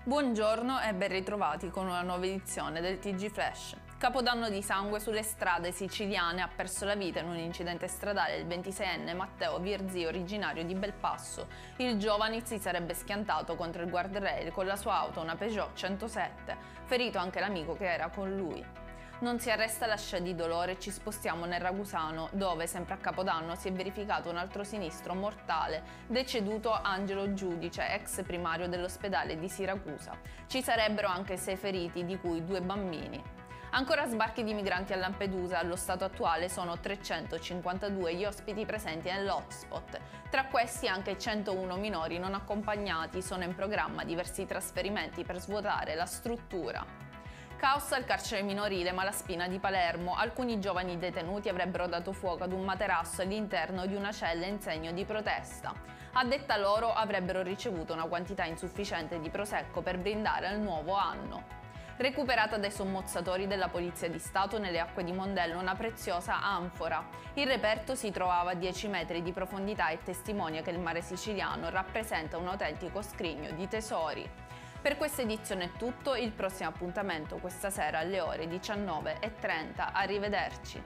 Buongiorno e ben ritrovati con una nuova edizione del TG Flash. Capodanno di sangue sulle strade siciliane, ha perso la vita in un incidente stradale il 26enne Matteo Virzì, originario di Belpasso. Il giovane si sarebbe schiantato contro il guardrail con la sua auto, una Peugeot 107, ferito anche l'amico che era con lui. Non si arresta la scia di dolore e ci spostiamo nel Ragusano, dove sempre a Capodanno si è verificato un altro sinistro mortale, deceduto Angelo Giudice, ex primario dell'ospedale di Siracusa. Ci sarebbero anche 6 feriti, di cui 2 bambini. Ancora sbarchi di migranti a Lampedusa, allo stato attuale sono 352 gli ospiti presenti nell'hotspot. Tra questi anche 101 minori non accompagnati, sono in programma diversi trasferimenti per svuotare la struttura. Caos al carcere minorile Malaspina di Palermo. Alcuni giovani detenuti avrebbero dato fuoco ad un materasso all'interno di una cella in segno di protesta. A detta loro avrebbero ricevuto una quantità insufficiente di prosecco per brindare al nuovo anno. Recuperata dai sommozzatori della Polizia di Stato nelle acque di Mondello una preziosa anfora. Il reperto si trovava a 10 metri di profondità e testimonia che il mare siciliano rappresenta un autentico scrigno di tesori. Per questa edizione è tutto, il prossimo appuntamento questa sera alle ore 19:30. Arrivederci.